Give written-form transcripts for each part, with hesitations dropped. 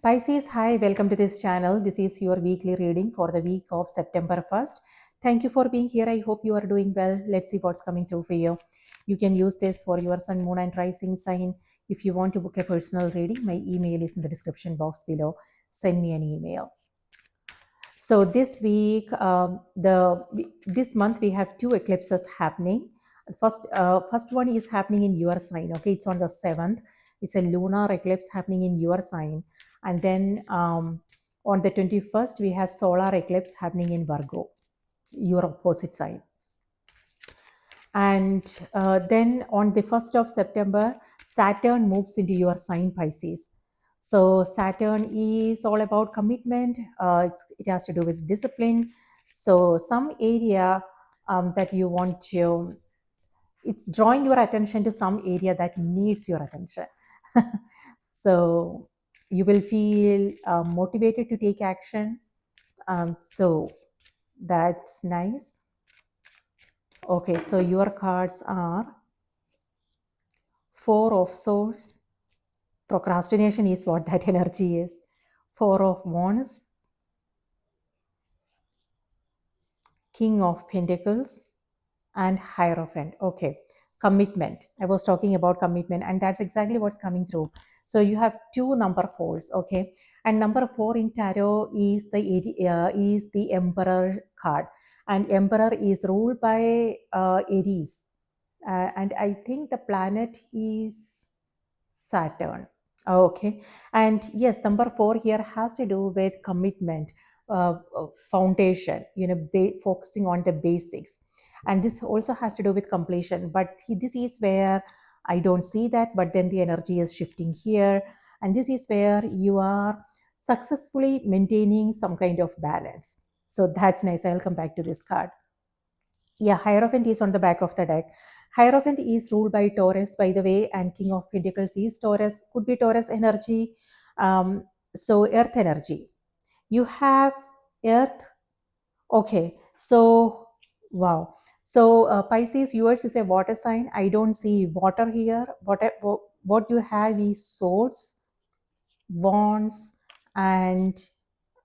Pisces, hi, welcome to this channel. This is your weekly reading for the week of September 1st. Thank you for being here. I hope you are doing well. Let's see what's coming through for you. You can use this for your sun, moon, and rising sign. If you want to book a personal reading, my email is in the description box below. Send me an email. So this week, this month we have two eclipses happening. First one is happening in your sign. Okay, it's on the 7th. It's a lunar eclipse happening in your sign, and then on the 21st we have solar eclipse happening in Virgo, your opposite sign. And then on the 1st of September, Saturn moves into your sign Pisces. So Saturn is all about commitment. It has to do with discipline. So some area that you want to, it's drawing your attention to some area that needs your attention. So you will feel motivated to take action. So that's nice. Okay, so your cards are Four of Swords. Procrastination is what that energy is. Four of Wands. King of Pentacles. And Hierophant. Okay, commitment. I was talking about commitment, and that's exactly what's coming through. So you have two number fours, okay, and number 4 in tarot is the Emperor card, and Emperor is ruled by Aries, and I think the planet is Saturn. Okay, and yes, number 4 here has to do with commitment, foundation, focusing on the basics, and this also has to do with completion, but this is where I don't see that, but then the energy is shifting here, and this is where you are successfully maintaining some kind of balance. So that's nice. I'll come back to this card. Yeah, Hierophant is on the back of the deck. Hierophant is ruled by Taurus, by the way, and King of Pentacles is Taurus, could be Taurus energy. So earth energy. You have earth. Okay, so wow. So Pisces, yours is a water sign. I don't see water here. What you have is swords, wands, and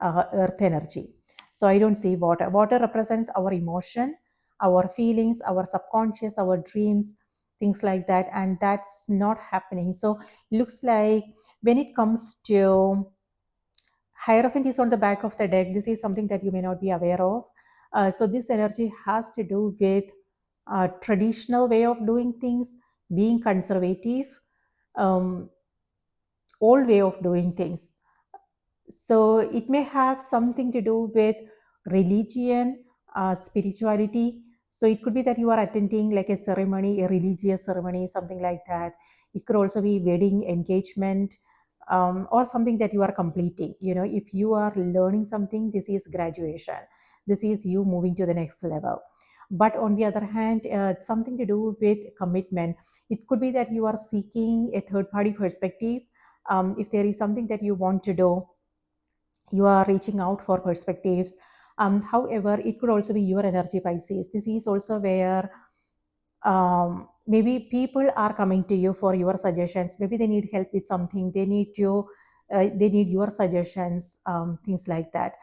earth energy. So I don't see water. Water represents our emotion, our feelings, our subconscious, our dreams, things like that, and that's not happening. So looks like when it comes to Hierophant is on the back of the deck. This is something that you may not be aware of. So this energy has to do with a traditional way of doing things, being conservative, um, old way of doing things. So it may have something to do with religion, spirituality. So it could be that you are attending like a ceremony, a religious ceremony, something like that. It could also be wedding, engagement, or something that you are completing. If you are learning something, this is graduation. This is you moving to the next level. But on the other hand, something to do with commitment. It could be that you are seeking a third party perspective. If there is something that you want to do, you are reaching out for perspectives. However, it could also be your energy, Pisces. This is also where maybe people are coming to you for your suggestions. Maybe they need help with something. They need your suggestions, things like that.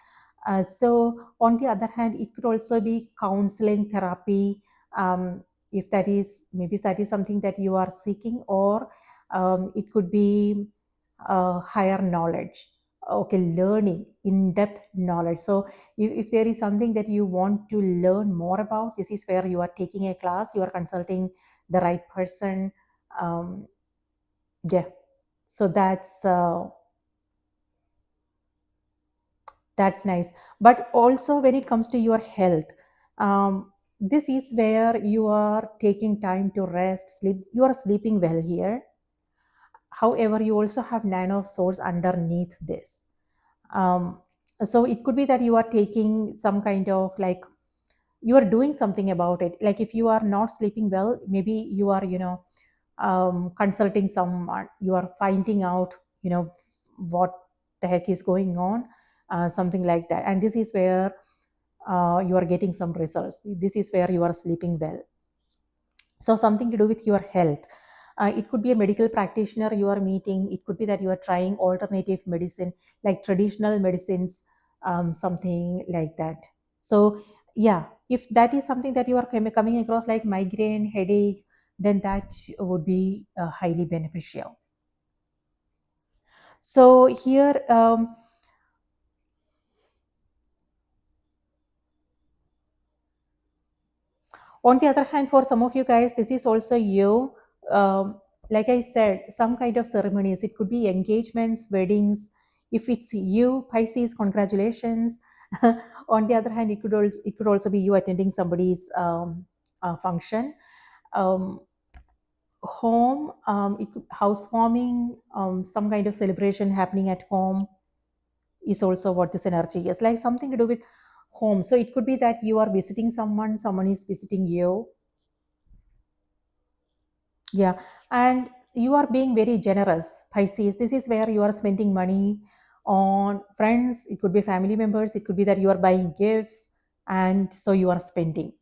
So on the other hand, it could also be counseling, therapy. If that is, maybe that is something that you are seeking, or it could be higher knowledge. Okay, learning, in-depth knowledge. So if there is something that you want to learn more about, this is where you are taking a class, you are consulting the right person. Yeah, so that's nice. But also when it comes to your health, this is where you are taking time to rest, sleep. You are sleeping well here. However, you also have Nine of Swords underneath this. um, so it could be that you are taking some kind of, like, you are doing something about it. Like if you are not sleeping well, maybe you are consulting someone, you are finding out what the heck is going on, something like that, and this is where you are getting some results. This is where you are sleeping well. So something to do with your health. It could be a medical practitioner you are meeting. It could be that you are trying alternative medicine, like traditional medicines, something like that. So, yeah, if that is something that you are coming across, like migraine, headache, then that would be highly beneficial. So, here, on the other hand, for some of you guys, this is also you. Like I said, some kind of ceremonies. It could be engagements, weddings. If it's you, Pisces, congratulations. On the other hand, it could also be you attending somebody's function. Um, Home, housewarming, some kind of celebration happening at home is also what this energy is like, something to do with home. So it could be that you are visiting someone, someone is visiting you. Yeah, and you are being very generous, Pisces. This is where you are spending money on friends. It could be family members. It could be that you are buying gifts, and so you are spending.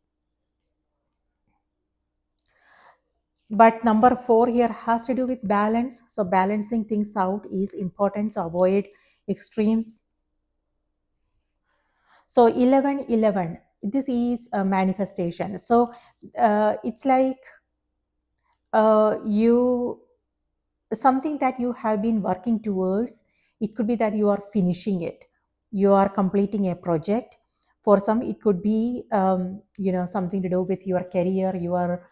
But number four here has to do with balance. So balancing things out is important to avoid extremes. So 11, 11. This is a manifestation. So it's like you something that you have been working towards. It could be that you are finishing it, you are completing a project. For some it could be something to do with your career, your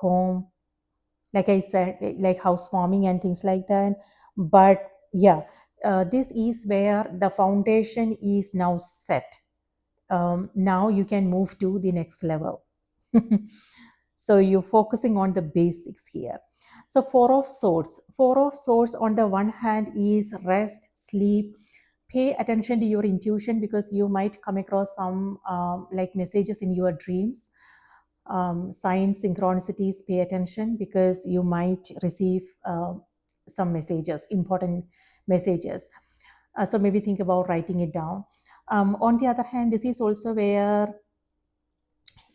home, like I said, like housewarming and things like that. But yeah, this is where the foundation is now set. Now you can move to the next level. So you're focusing on the basics here. So four of swords on the one hand is rest, sleep. Pay attention to your intuition, because you might come across some like messages in your dreams. Signs, synchronicities, pay attention, because you might receive some messages, important messages. So maybe think about writing it down. On the other hand, this is also where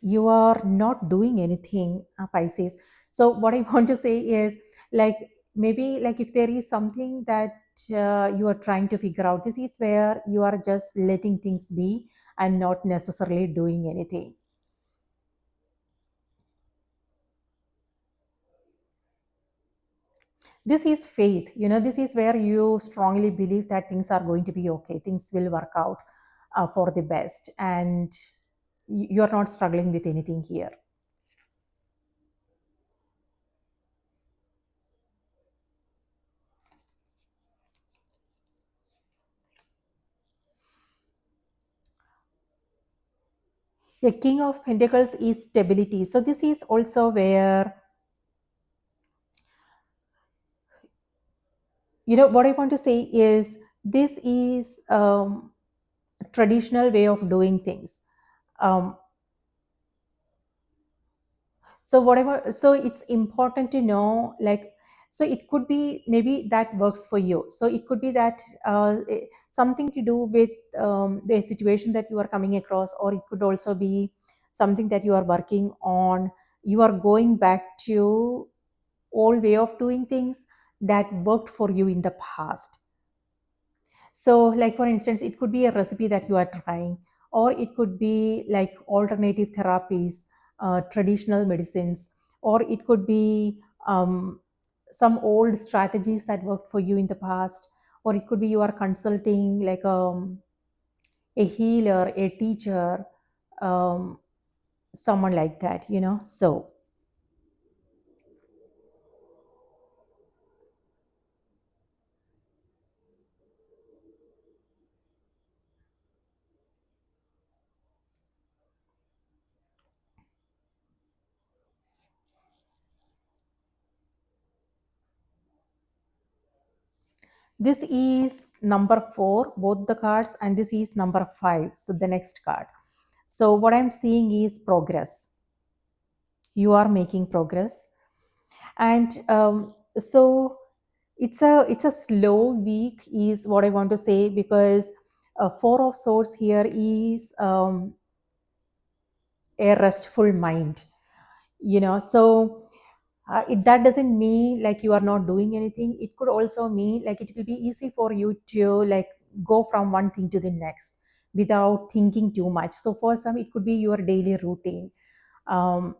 you are not doing anything, Pisces. So what I want to say is, like, maybe like if there is something that you are trying to figure out, this is where you are just letting things be and not necessarily doing anything. This is faith. This is where you strongly believe that things are going to be okay, things will work out for the best, and you're not struggling with anything here. The King of Pentacles is stability. So this is also where, what I want to say is, this is traditional way of doing things. Um, so it's important to know, like, so it could be maybe that works for you. So it could be that something to do with the situation that you are coming across, or it could also be something that you are working on. You are going back to old way of doing things that worked for you in the past. So, like for instance, it could be a recipe that you are trying, or it could be like alternative therapies, traditional medicines, or it could be some old strategies that worked for you in the past, or it could be you are consulting like a healer, a teacher, um, someone like that. So, this is number four, both the cards, and this is number five. So, the next card. So, what I'm seeing is progress. You are making progress, and so it's a slow week, is what I want to say, because four of swords here is a restful mind. So that doesn't mean like you are not doing anything. It could also mean like it will be easy for you to like go from one thing to the next without thinking too much. So for some it could be your daily routine. um,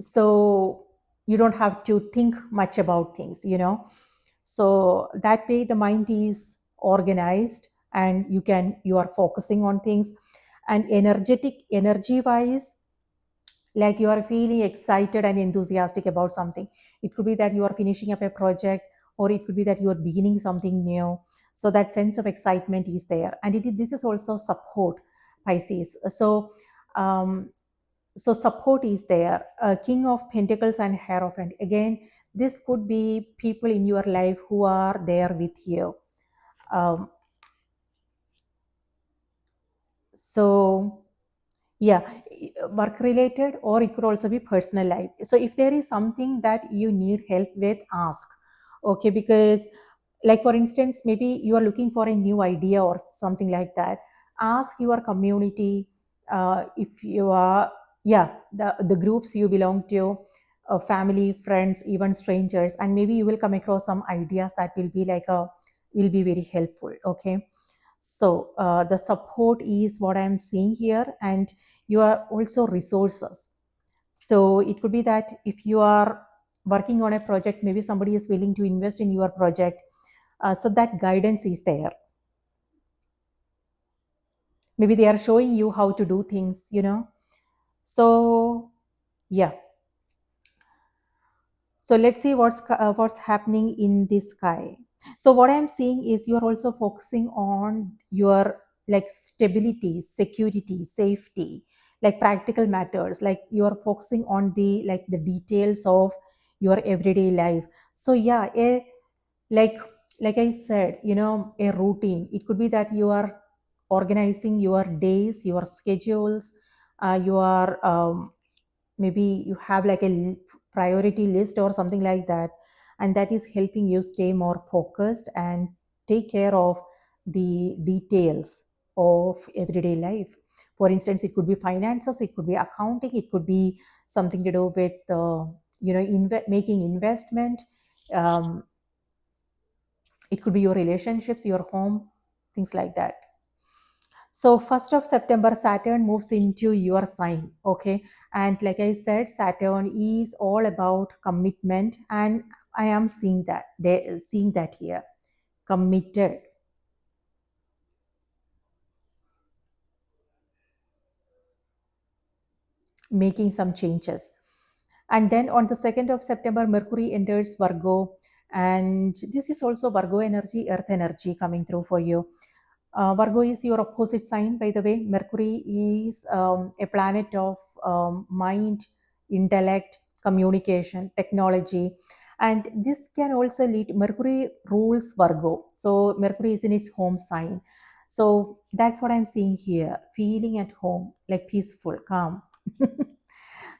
so you don't have to think much about things, so that way the mind is organized, and you are focusing on things. And energy wise, like you are feeling excited and enthusiastic about something. It could be that you are finishing up a project, or it could be that you are beginning something new. So that sense of excitement is there, and this is also support, Pisces. Um, so support is there. King of Pentacles and Hierophant, again, this could be people in your life who are there with you. um, so yeah, work related, or it could also be personal life. So if there is something that you need help with, ask. Okay, because like for instance, maybe you are looking for a new idea or something like that. Ask your community, if you are, yeah, the groups you belong to, family, friends, even strangers, and maybe you will come across some ideas that will be very helpful. Okay, so the support is what I'm seeing here, and you are also resources. So it could be that if you are working on a project, maybe somebody is willing to invest in your project. So that guidance is there. Maybe they are showing you how to do things. So yeah. So let's see what's happening in the sky. So what I'm seeing is you're also focusing on your like stability, security, safety, like practical matters. Like you're focusing on the details of your everyday life. So yeah, like like I said, a routine. It could be that you are organizing your days, your schedules, your maybe you have like a priority list or something like that, and that is helping you stay more focused and take care of the details of everyday life. For instance, it could be finances, it could be accounting, it could be something to do with making investment. um, it could be your relationships, your home, things like that. So 1st of September, Saturn moves into your sign. Okay. And like I said, Saturn is all about commitment. And I am seeing that here. Committed. Making some changes. And then on the 2nd of September, Mercury enters Virgo. And this is also Virgo energy, earth energy coming through for you. Virgo is your opposite sign, by the way. Mercury is a planet of mind, intellect, communication, technology. And this can also lead, Mercury rules Virgo. So Mercury is in its home sign. So that's what I'm seeing here, feeling at home, like peaceful, calm.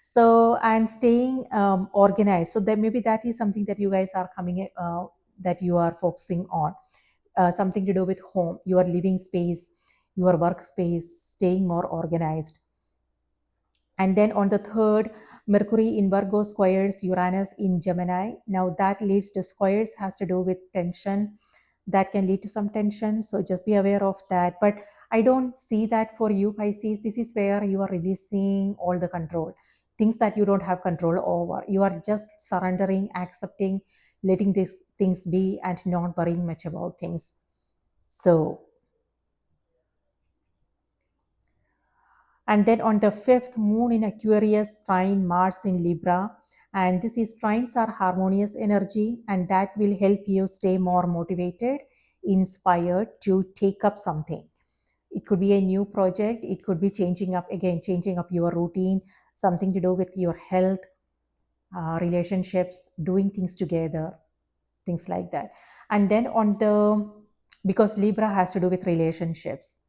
So and staying organized. So that maybe that is something that you guys are that you are focusing on. Something to do with home, your living space, your workspace, staying more organized. And then on the 3rd, Mercury in Virgo squares Uranus in Gemini. Now that leads to squares, has to do with tension. That can lead to some tension. So just be aware of that. But I don't see that for you, Pisces. This is where you are releasing all the control, things that you don't have control over. You are just surrendering, accepting, letting these things be, and not worrying much about things. So, and then on the 5th, Moon in Aquarius, trine Mars in Libra. And this is trines are harmonious energy, and that will help you stay more motivated, inspired to take up something. It could be a new project, it could be changing up your routine, something to do with your health, relationships, doing things together, things like that. And then because Libra has to do with relationships,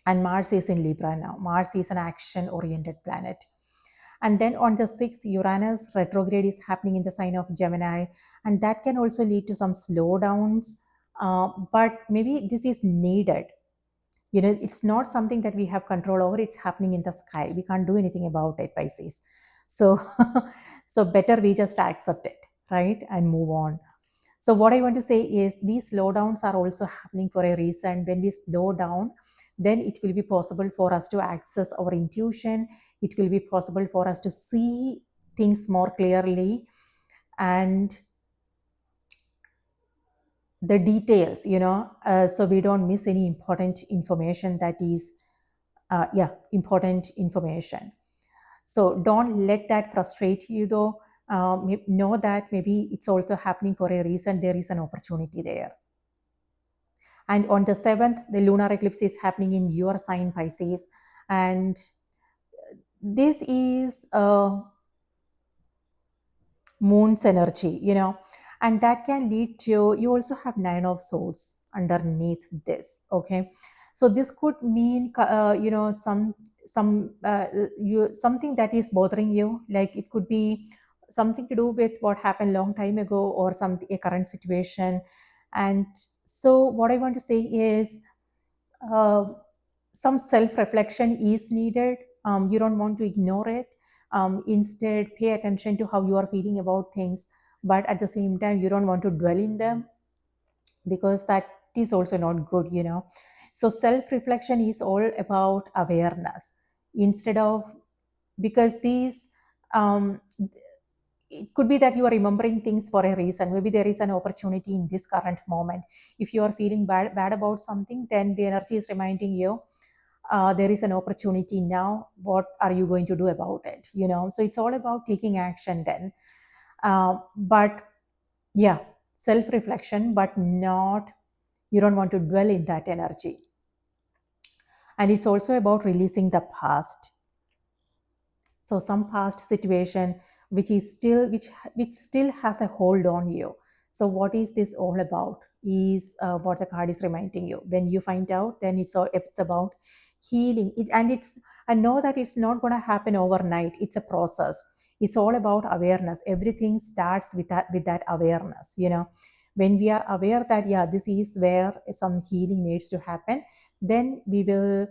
and Mars is in Libra now. Mars is an action oriented planet. And then on the 6th, Uranus retrograde is happening in the sign of Gemini, and that can also lead to some slowdowns. But maybe this is needed. It's not something that we have control over. It's happening in the sky. We can't do anything about it, Pisces. So so better we just accept it, right, and move on. So what I want to say is these slowdowns are also happening for a reason. When we slow down, then it will be possible for us to access our intuition. It will be possible for us to see things more clearly, and the details, so we don't miss any important information that is, important information. So don't let that frustrate you, though. Know that maybe it's also happening for a reason. There is an opportunity there. And on the 7th, the lunar eclipse is happening in your sign, Pisces. And this is moon's energy, and that can lead to, you also have 9 of swords underneath this. Okay, so this could mean, something that is bothering you, like it could be something to do with what happened long time ago, or something, a current situation. And so what I want to say is, uh, some self reflection is needed. You don't want to ignore it. Instead, pay attention to how you are feeling about things, but at the same time, you don't want to dwell in them, because that is also not good. So, self reflection is all about awareness, instead of, because these, um, it could be that you are remembering things for a reason. Maybe there is an opportunity in this current moment. If you are feeling bad about something, then the energy is reminding you, there is an opportunity now. What are you going to do about it? So it's all about taking action then. But yeah, self reflection, but not, you don't want to dwell in that energy. And it's also about releasing the past. So some past situation which is still, which still has a hold on you. So what is this all about, is what the card is reminding you. When you find out, then it's about healing it. And it's, I know that it's not going to happen overnight. It's a process. It's all about awareness. Everything starts with that awareness. When we are aware that, yeah, this is where some healing needs to happen, then we will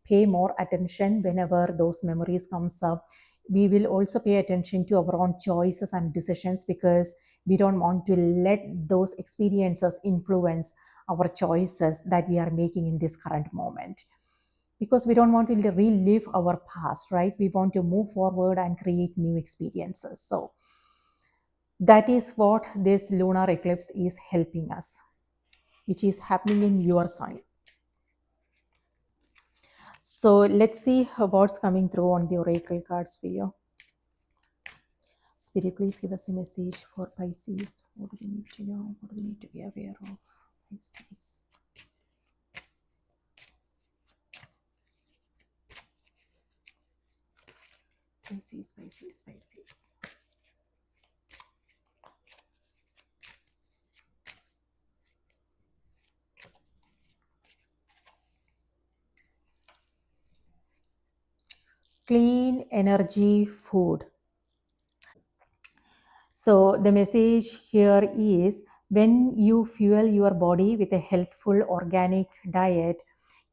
pay more attention whenever those memories comes up. We will also pay attention to our own choices and decisions, because we don't want to let those experiences influence our choices that we are making in this current moment, because we don't want to relive our past, right? We want to move forward and create new experiences. So that is what this lunar eclipse is helping us, which is happening in your sign. So let's see what's coming through on the oracle cards for you. Spirit, please give us a message for Pisces. What do we need to know? What do we need to be aware of? Pisces. Pisces, Pisces, Pisces. Clean energy food. So the message here is, when you fuel your body with a healthful organic diet,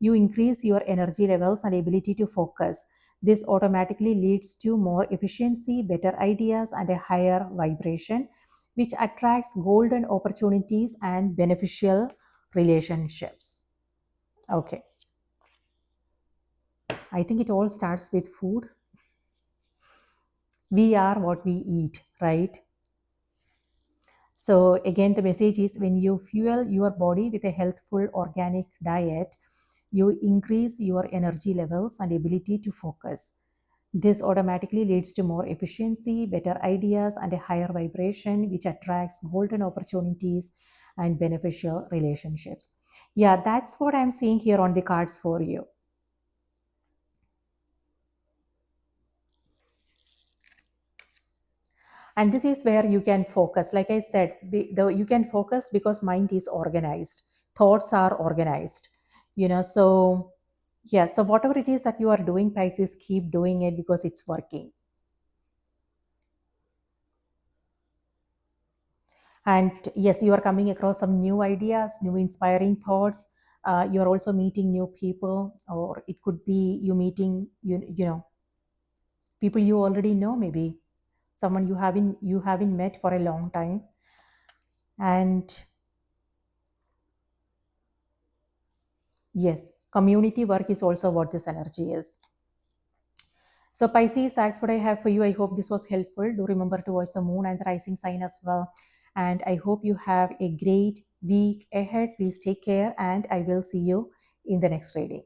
you increase your energy levels and ability to focus. This automatically leads to more efficiency, better ideas, and a higher vibration, which attracts golden opportunities and beneficial relationships. Okay. I think it all starts with food. We are what we eat, right? So again, the message is, when you fuel your body with a healthful organic diet, you increase your energy levels and ability to focus. This automatically leads to more efficiency, better ideas, and a higher vibration, which attracts golden opportunities and beneficial relationships. Yeah, that's what I'm seeing here on the cards for you. And this is where you can focus. Like I said, you can focus because mind is organized, thoughts are organized. So yeah, so whatever it is that you are doing, Pisces, keep doing it, because it's working. And yes, you are coming across some new ideas, new inspiring thoughts, You're also meeting new people, or it could be you meeting you know people you already know, maybe someone you haven't met for a long time. And yes, community work is also what this energy is. So, Pisces, that's what I have for you. I hope this was helpful. Do remember to watch the moon and the rising sign as well. And I hope you have a great week ahead. Please take care, and I will see you in the next reading.